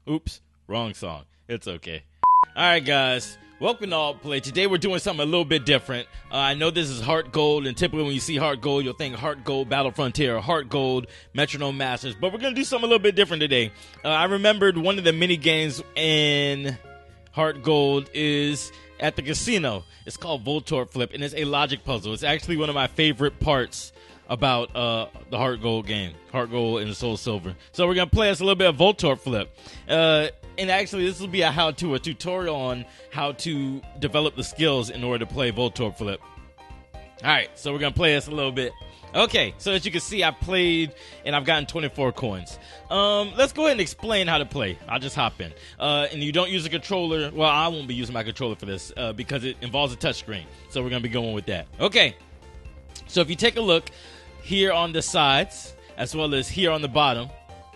Oops, wrong song. It's okay. Alright guys, welcome to All Play. Today we're doing something a little bit different. I know this is HeartGold, and typically when you see HeartGold, you'll think HeartGold Battle Frontier, HeartGold Metronome Masters, but we're going to do something a little bit different today. I remembered one of the mini games in HeartGold is at the casino. It's called Voltorb Flip, and it's a logic puzzle. It's actually one of my favorite parts about the HeartGold game, HeartGold and SoulSilver. So we're going to play us a little bit of Voltorb Flip. And actually, this will be a tutorial on how to develop the skills in order to play Voltorb Flip. Alright, so we're going to play this a little bit. Okay, so as you can see, I played, and I've gotten 24 coins. Let's go ahead and explain how to play. I'll just hop in. And you don't use a controller. Well, I won't be using my controller for this because it involves a touchscreen. So we're going to be going with that. Okay, so if you take a look here on the sides, as well as here on the bottom.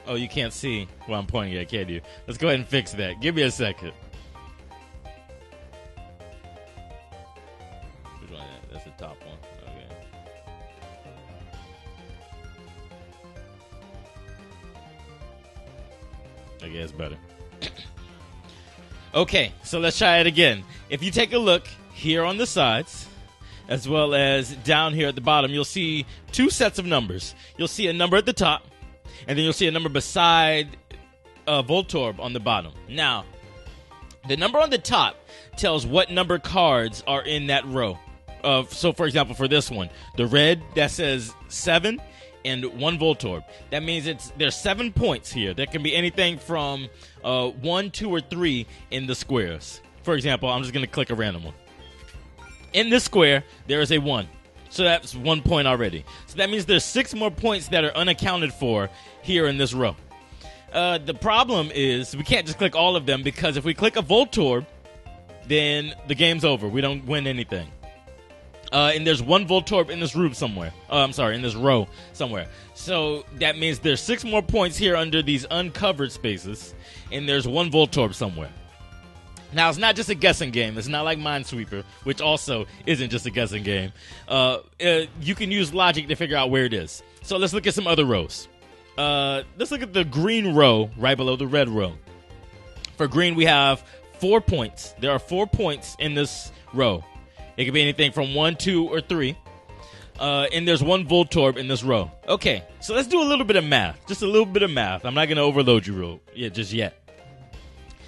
Oh, you can't see where I'm pointing at, can you? Let's go ahead and fix that. Give me a second. Which one is that? That's the top one. Okay. I guess better. Okay, so let's try it again. If you take a look here on the sides, as well as down here at the bottom, you'll see two sets of numbers. You'll see a number at the top, and then you'll see a number beside Voltorb on the bottom. Now, the number on the top tells what number cards are in that row. So, for example, for this one, the red that says 7 and 1 Voltorb. That means there's 7 points here. There can be anything from 1, 2, or 3 in the squares. For example, I'm just going to click a random one. In this square, there is a 1. So that's 1 point already. So that means there's 6 more points that are unaccounted for here in this row. The problem is we can't just click all of them, because if we click a Voltorb, then the game's over. We don't win anything. And there's 1 Voltorb in this room somewhere. In this row somewhere. So that means there's 6 more points here under these uncovered spaces, and there's 1 Voltorb somewhere. Now, it's not just a guessing game. It's not like Minesweeper, which also isn't just a guessing game. You can use logic to figure out where it is. So let's look at some other rows. Let's look at the green row right below the red row. For green, we have 4 points. There are 4 points in this row. It could be anything from 1, 2, or 3. And there's 1 Voltorb in this row. Okay, so let's do a little bit of math. Just a little bit of math. I'm not going to overload you just yet.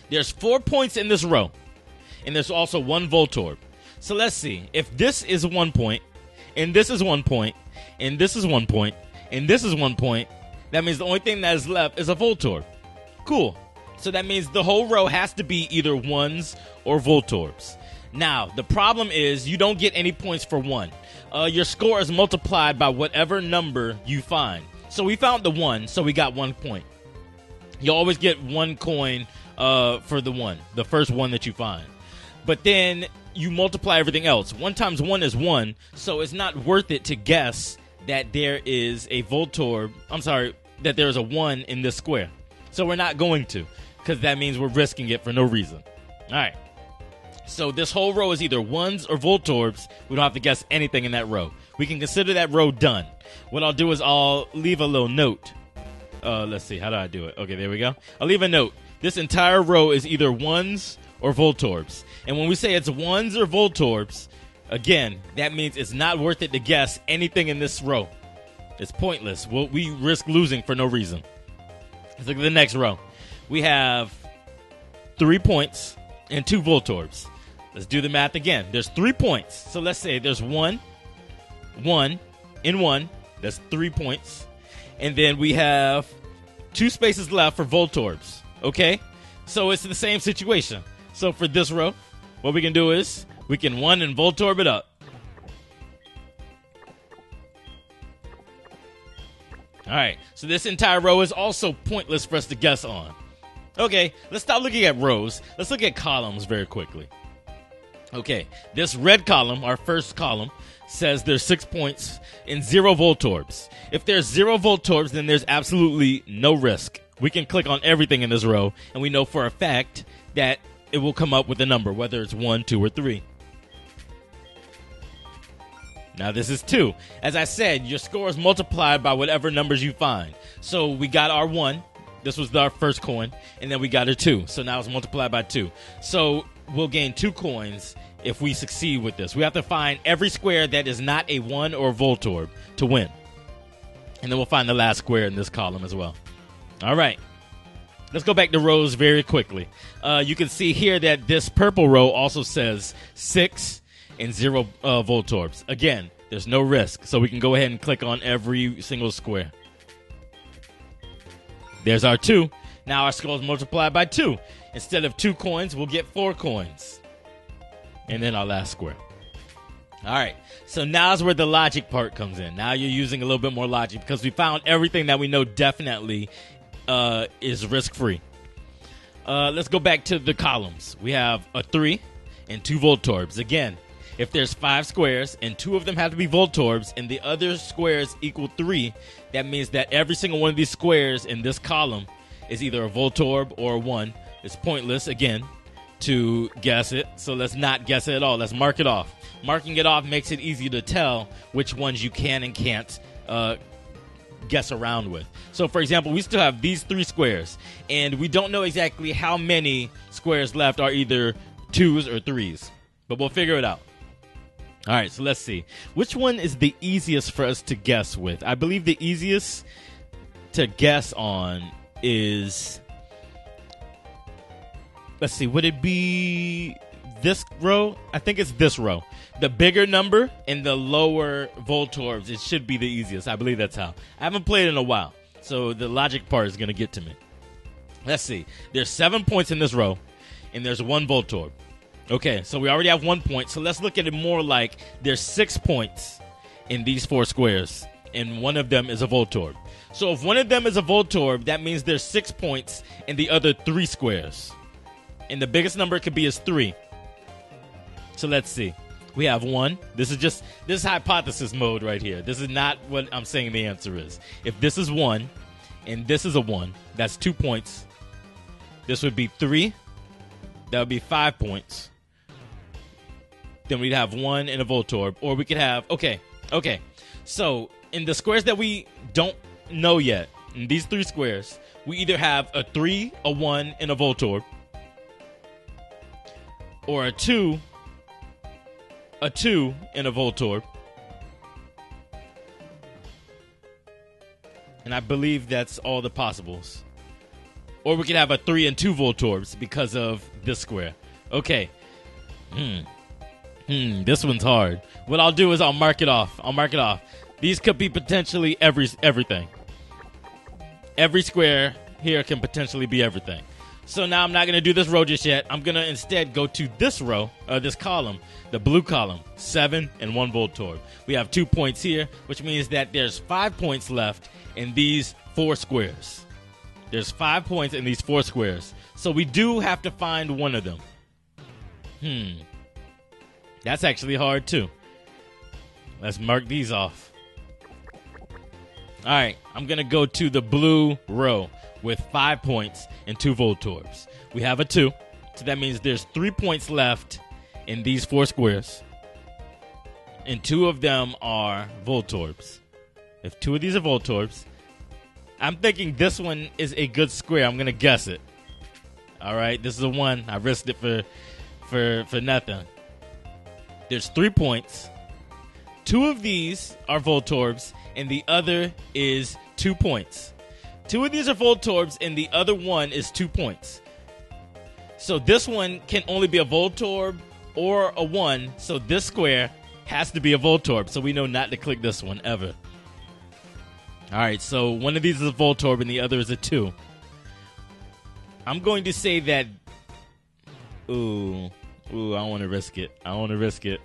There's 4 points in this row, and there's also 1 Voltorb. So let's see. If this is 1 point, and this is 1 point, and this is 1 point, and this is 1 point, that means the only thing that is left is a Voltorb. Cool. So that means the whole row has to be either 1s or Voltorbs. Now, the problem is you don't get any points for 1. Your score is multiplied by whatever number you find. So we found the 1, so we got 1 point. You always get 1 coin for the first one that you find. But then you multiply everything else. 1 times 1 is 1, so it's not worth it to guess that there is a Voltorb. That there is a 1 in this square. So we're not going to, because that means we're risking it for no reason. Alright. So this whole row is either 1s or Voltorbs. We don't have to guess anything in that row. We can consider that row done. What I'll do is I'll leave a little note. Let's see, how do I do it? Okay, there we go. I'll leave a note. This entire row is either 1s or Voltorbs. And when we say it's 1s or Voltorbs, again, that means it's not worth it to guess anything in this row. It's pointless. We risk losing for no reason. Let's look at the next row. We have 3 points and 2 Voltorbs. Let's do the math again. There's 3 points. So let's say there's 1, 1, and 1. That's 3 points. And then we have 2 spaces left for Voltorbs. Okay? So it's the same situation. So for this row, what we can do is we can 1 and Voltorb it up. Alright, so this entire row is also pointless for us to guess on. Okay, let's stop looking at rows. Let's look at columns very quickly. Okay, this red column, our first column, says there's 6 points and 0 Voltorbs. If there's 0 Voltorbs, then there's absolutely no risk. We can click on everything in this row, and we know for a fact that it will come up with a number, whether it's 1, 2, or 3. Now this is 2. As I said, your score is multiplied by whatever numbers you find. So we got our 1. This was our first coin, and then we got a 2. So now it's multiplied by 2. So we'll gain 2 coins if we succeed with this. We have to find every square that is not a 1 or a Voltorb to win. And then we'll find the last square in this column as well. All right. Let's go back to rows very quickly. You can see here that this purple row also says 6 and 0 Voltorbs. Again, there's no risk, so we can go ahead and click on every single square. There's our 2. Now our score is multiplied by 2. Instead of 2 coins, we'll get 4 coins. And then our last square. All right, so now's where the logic part comes in. Now you're using a little bit more logic because we found everything that we know definitely is risk-free. Let's go back to the columns. We have a 3 and 2 Voltorbs. Again, if there's 5 squares and 2 of them have to be Voltorbs and the other squares equal 3, that means that every single one of these squares in this column is either a Voltorb or a 1. It's pointless, again, to guess it. So let's not guess it at all. Let's mark it off. Marking it off makes it easy to tell which ones you can and can't guess around with. So, for example, we still have these 3 squares, and we don't know exactly how many squares left are either 2s or 3s, but we'll figure it out. All right, so let's see. Which one is the easiest for us to guess with? I believe the easiest to guess on is, let's see, would it be this row? I think it's this row. The bigger number and the lower Voltorbs, it should be the easiest. I believe that's how. I haven't played in a while, so the logic part is going to get to me. Let's see. There's 7 points in this row, and there's 1 Voltorb. Okay, so we already have 1 point, so let's look at it more like there's 6 points in these 4 squares, and one of them is a Voltorb. So if one of them is a Voltorb, that means there's 6 points in the other 3 squares. And the biggest number it could be is 3. So let's see. We have 1. This is hypothesis mode right here. This is not what I'm saying the answer is. If this is 1, and this is a 1, that's 2 points. This would be 3. That would be 5 points. Then we'd have 1 and a Voltorb. Or we could have, okay. So in the squares that we don't know yet, in these 3 squares, we either have a 3, a 1, and a Voltorb. Or a 2 and a Voltorb. And I believe that's all the possibles. Or we could have a 3 and 2 Voltorbs because of this square. Okay. This one's hard. What I'll do is I'll mark it off. These could be potentially everything. Every square here can potentially be everything. So now I'm not going to do this row just yet. I'm going to instead go to this row, this column, the blue column, 7 and 1 Voltorb. We have 2 points here, which means that there's 5 points left in these 4 squares. There's 5 points in these 4 squares. So we do have to find one of them. That's actually hard too. Let's mark these off. All right, I'm going to go to the blue row with 5 points and 2 Voltorbs. We have a 2, so that means there's 3 points left in these 4 squares. And 2 of them are Voltorbs. If 2 of these are Voltorbs, I'm thinking this one is a good square. I'm going to guess it. All right, this is a 1. I risked it for nothing. There's 3 points. 2 of these are Voltorbs, and the other is 2 points. 2 of these are Voltorbs, and the other one is 2 points. So this one can only be a Voltorb or a 1, so this square has to be a Voltorb, so we know not to click this one ever. All right, so one of these is a Voltorb, and the other is a 2. I'm going to say that... Ooh, I don't want to risk it.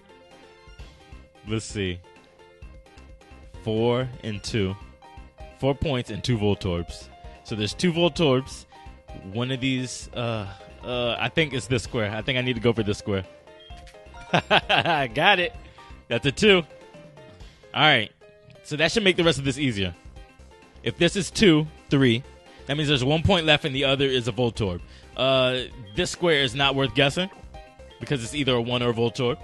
Let's see. 4 and 2. 4 points and 2 Voltorbs. So there's 2 Voltorbs. One of these, I think it's this square. I think I need to go for this square. Got it. That's a 2. All right. So that should make the rest of this easier. If this is 2, 3, that means there's 1 point left and the other is a Voltorb. This square is not worth guessing because it's either a 1 or a Voltorb.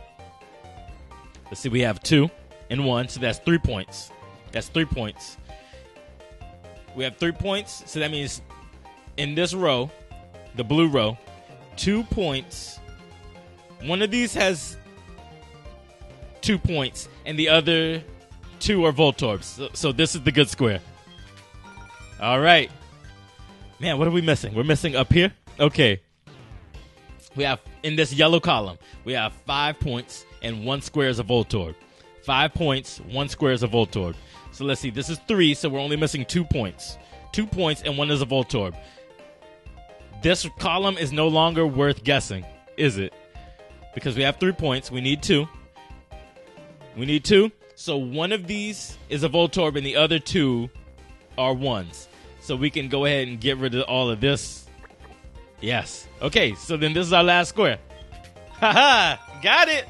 Let's see, we have 2 and 1, so that's 3 points. That's 3 points. We have 3 points, so that means in this row, the blue row, 2 points. One of these has 2 points, and the other 2 are Voltorbs. So this is the good square. All right. Man, what are we missing? We're missing up here? Okay. We have, in this yellow column, we have 5 points and 1 square is a Voltorb. 5 points, 1 square is a Voltorb. So let's see. This is 3, so we're only missing 2 points. 2 points and 1 is a Voltorb. This column is no longer worth guessing, is it? Because we have 3 points. We need 2. We need 2. So one of these is a Voltorb and the other 2 are 1s. So we can go ahead and get rid of all of this. Yes. Okay, so then this is our last square. Haha, got it.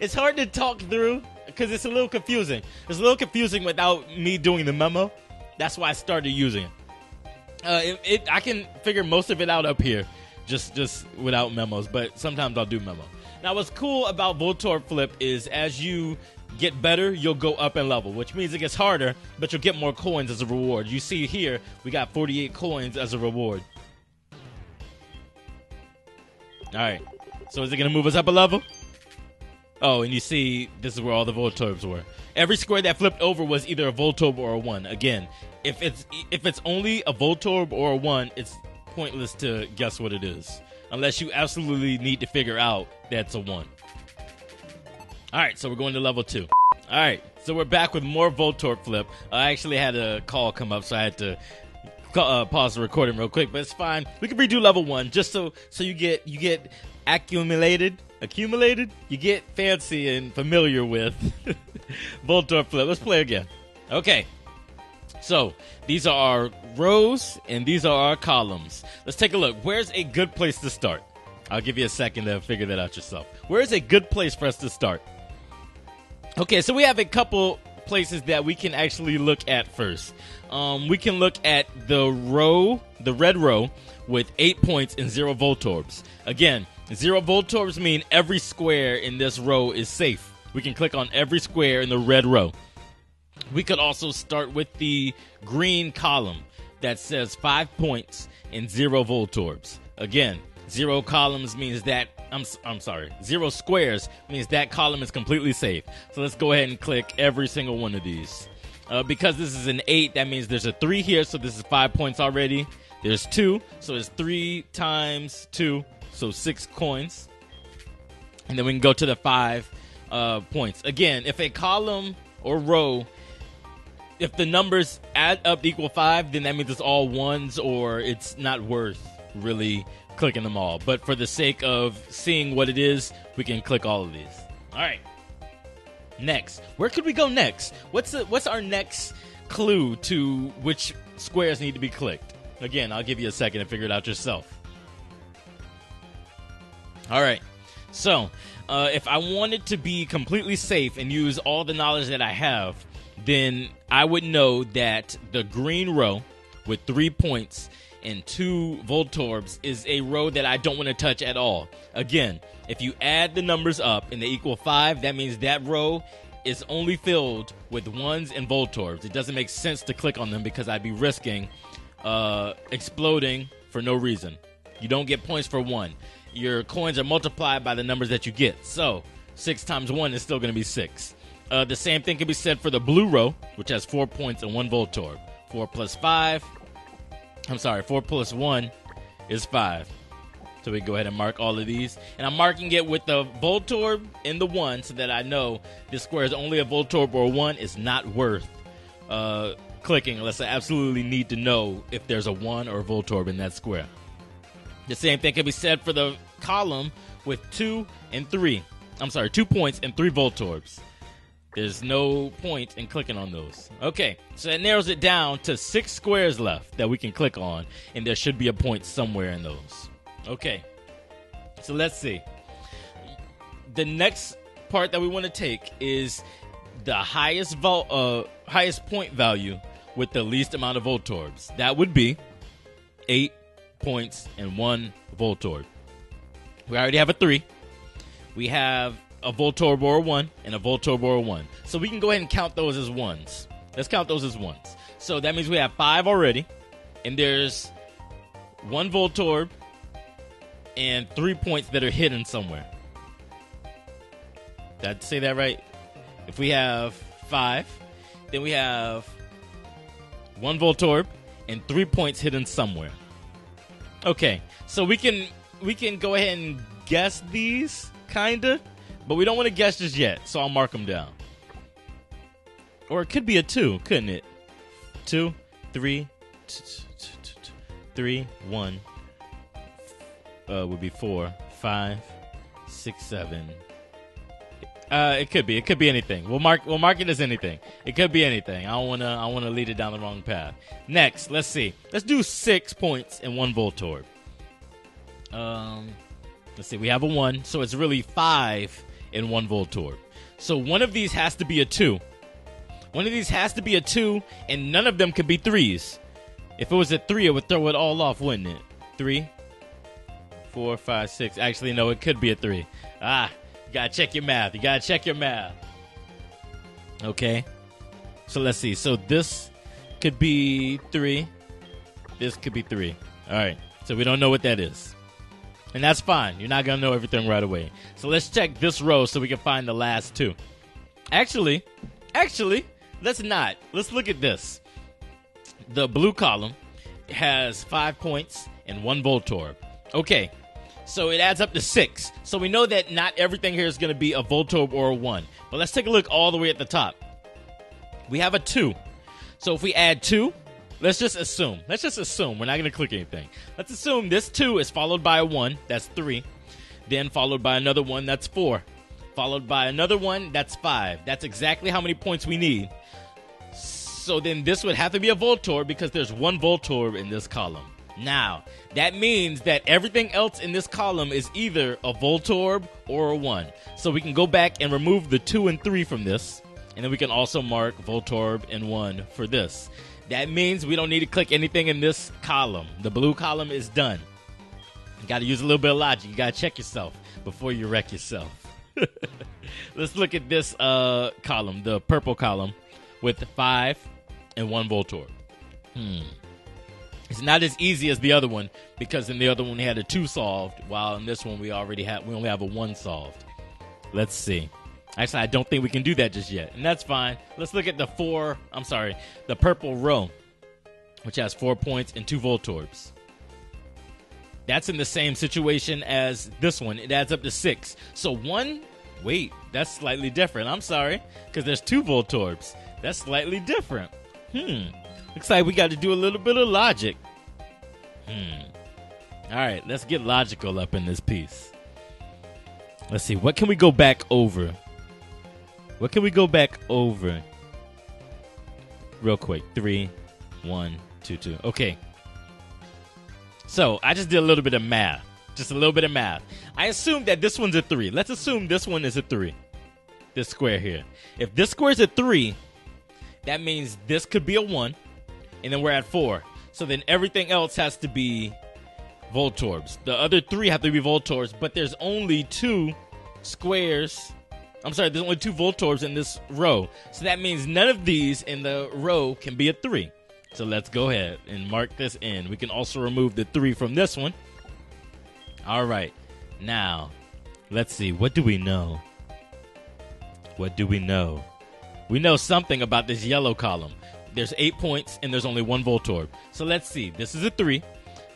It's hard to talk through because it's a little confusing. It's a little confusing without me doing the memo. That's why I started using it. I can figure most of it out up here, just without memos, but sometimes I'll do memo. Now, what's cool about Voltorb Flip is as you get better, you'll go up in level, which means it gets harder, but you'll get more coins as a reward. You see here, we got 48 coins as a reward. All right, so is it going to move us up a level? Oh, and you see, this is where all the Voltorbs were. Every square that flipped over was either a Voltorb or a 1. Again, if it's only a Voltorb or a 1, it's pointless to guess what it is, unless you absolutely need to figure out that's a 1. All right, so we're going to level 2. All right, so we're back with more Voltorb Flip. I actually had a call come up, so I had to pause the recording real quick, but it's fine. We can redo level 1 just so you get accumulated. You get fancy and familiar with Voltorb Flip. Let's play again. Okay. So, these are our rows, and these are our columns. Let's take a look. Where's a good place to start? I'll give you a second to figure that out yourself. Where's a good place for us to start? Okay, so we have a couple places that we can actually look at first. We can look at the red row with 8 points and 0 Voltorbs. Again, 0 Voltorbs mean every square in this row is safe. We can click on every square in the red row. We could also start with the green column that says 5 points and 0 Voltorbs. Again, 0 columns means that, I'm sorry, 0 squares means that column is completely safe. So let's go ahead and click every single one of these. Because this is an 8, that means there's a 3 here, so this is 5 points already. There's 2, so it's 3 times 2, so 6 coins. And then we can go to the 5 points. Again, if a column or row, if the numbers add up to equal 5, then that means it's all 1s or it's not worth really clicking them all. But for the sake of seeing what it is, we can click all of these. All right. Next. Where could we go next? What's our next clue to which squares need to be clicked? Again, I'll give you a second to figure it out yourself. All right. So, if I wanted to be completely safe and use all the knowledge that I have, then I would know that the green row with 3 points and 2 Voltorbs is a row that I don't want to touch at all. Again, if you add the numbers up and they equal 5, that means that row is only filled with 1s and Voltorbs. It doesn't make sense to click on them because I'd be risking exploding for no reason. You don't get points for 1. Your coins are multiplied by the numbers that you get. So 6 times 1 is still going to be 6. The same thing can be said for the blue row, which has 4 points and 1 Voltorb. 4 plus 1 is 5. So we can go ahead and mark all of these. And I'm marking it with the Voltorb and the 1 so that I know this square is only a Voltorb or a 1. It's not worth clicking unless I absolutely need to know if there's a 1 or a Voltorb in that square. The same thing can be said for the column with 2 points and 3 Voltorbs. There's no point in clicking on those. Okay, so that narrows it down to 6 squares left that we can click on, and there should be a point somewhere in those. Okay, so let's see. The next part that we want to take is the highest point value with the least amount of Voltorbs. That would be 8 points and 1 Voltorb. We already have a 3. We have a Voltorb or a 1 and a Voltorb or a 1. So we can go ahead and count those as 1s. Let's count those as ones. So that means we have 5 already. And there's 1 Voltorb and 3 points that are hidden somewhere. Did I say that right? If we have 5, then we have 1 Voltorb and 3 points hidden somewhere. Okay, so we can go ahead and guess these, kinda, but we don't want to guess just yet, so I'll mark them down. Or it could be a 2, couldn't it? 2, 3, 3, 1 would be 4, 5, 6, 7. It could be anything. We'll mark it as anything. It could be anything. I don't wanna lead it down the wrong path. Next, let's see. Let's do 6 points and 1 Voltorb. Let's see. We have a 1, so it's really 5 and 1 Voltorb. So one of these has to be a 2. One of these has to be a 2, and none of them could be 3s. If it was a 3, it would throw it all off, wouldn't it? 3, 4, 5, 6. Actually, no, it could be a 3. You gotta check your math. Okay. So let's see. So this could be 3. This could be 3. All right. So we don't know what that is. And that's fine. You're not gonna know everything right away. So let's check this row so we can find the last 2. Actually, let's not. Let's look at this. The blue column has 5 points and 1 Voltorb. Okay. So it adds up to 6. So we know that not everything here is going to be a Voltorb or a 1. But let's take a look all the way at the top. We have a 2. So if we add 2, let's just assume. We're not going to click anything. Let's assume this 2 is followed by a 1. That's 3. Then followed by another 1. That's 4. Followed by another 1. That's 5. That's exactly how many points we need. So then this would have to be a Voltorb because there's 1 Voltorb in this column. Now, that means that everything else in this column is either a Voltorb or a 1. So we can go back and remove the 2 and 3 from this. And then we can also mark Voltorb and 1 for this. That means we don't need to click anything in this column. The blue column is done. You got to use a little bit of logic. You got to check yourself before you wreck yourself. Let's look at this column, the purple column, with 5 and 1 Voltorb. It's not as easy as the other one because in the other one we had a 2 solved, while in this one we only have a 1 solved. Let's see. Actually, I don't think we can do that just yet, and that's fine. Let's look at the purple row, which has 4 points and 2 Voltorbs. That's in the same situation as this one. It adds up to 6. So that's slightly different. I'm sorry, because there's 2 Voltorbs. That's slightly different. Looks like we got to do a little bit of logic. All right, let's get logical up in this piece. Let's see. What can we go back over? Real quick. 3, 1, 2, 2. Okay. So I just did a little bit of math. I assume that this one's a 3. Let's assume this one is a 3. This square here. If this square is a 3, that means this could be a 1. And then we're at 4. So then everything else has to be Voltorbs. The other 3 have to be Voltorbs, but there's only 2 squares. There's only 2 Voltorbs in this row. So that means none of these in the row can be a 3. So let's go ahead and mark this in. We can also remove the 3 from this one. All right. Now, let's see. What do we know? We know something about this yellow column. There's 8 points, and there's only 1 Voltorb. So let's see. This is a 3.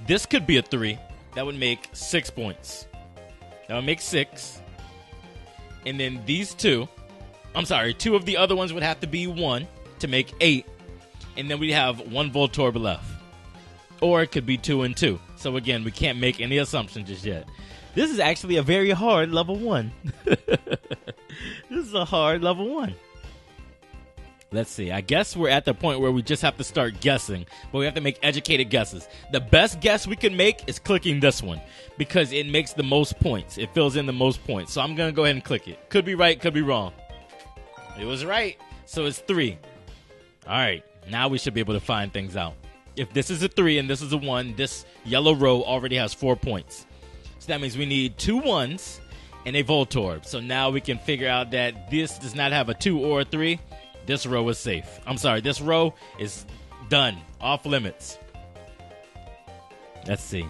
This could be a 3. That would make 6 points. That would make 6. And then these 2 of the other ones would have to be 1 to make 8. And then we have 1 Voltorb left. Or it could be 2 and 2. So again, we can't make any assumptions just yet. This is actually a very hard level 1. This is a hard level 1. Let's see. I guess we're at the point where we just have to start guessing, but we have to make educated guesses. The best guess we can make is clicking this one because it makes the most points. It fills in the most points. So I'm going to go ahead and click it. Could be right, could be wrong. It was right. So it's 3. All right. Now we should be able to find things out. If this is a 3 and this is a 1, this yellow row already has 4 points. So that means we need 2 1s and a Voltorb. So now we can figure out that this does not have a 2 or a 3. This row is safe. I'm sorry, this row is done. Off limits. Let's see.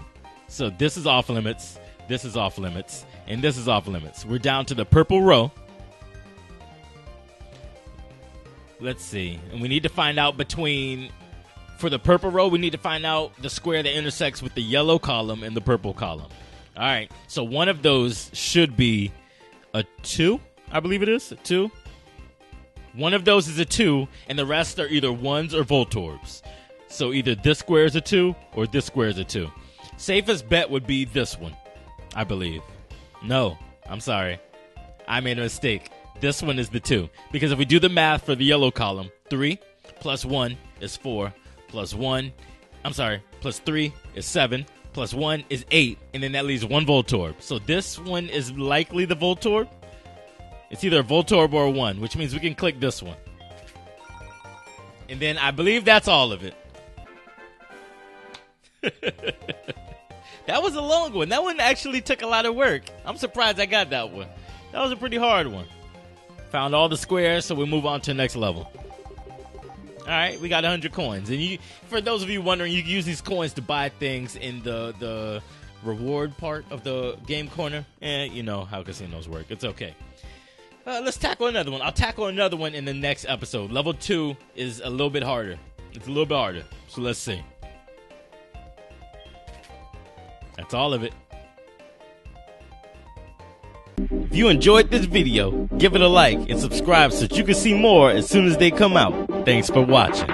So this is off limits. This is off limits. And this is off limits. We're down to the purple row. Let's see. And we need to find out between, for the purple row, we need to find out the square that intersects with the yellow column and the purple column. All right. So one of those should be a 2, I believe it is. A 2. One of those is a 2, and the rest are either 1s or Voltorbs. So either this square is a 2 or this square is a 2. Safest bet would be this one, I believe. No, I'm sorry. I made a mistake. This one is the 2. Because if we do the math for the yellow column, 3 plus 1 is 4. Plus 1, I'm sorry, plus 3 is 7. Plus 1 is 8. And then that leaves 1 Voltorb. So this one is likely the Voltorb. It's either a Voltorb or a 1, which means we can click this one. And then I believe that's all of it. That was a long one. That one actually took a lot of work. I'm surprised I got that one. That was a pretty hard one. Found all the squares, so we'll move on to the next level. All right, we got 100 coins. And for those of you wondering, you can use these coins to buy things in the reward part of the game corner. And you know how casinos work. It's okay. Let's tackle another one. I'll tackle another one in the next episode. Level 2 is a little bit harder. It's a little bit harder. So let's see. That's all of it. If you enjoyed this video, give it a like and subscribe so that you can see more as soon as they come out. Thanks for watching.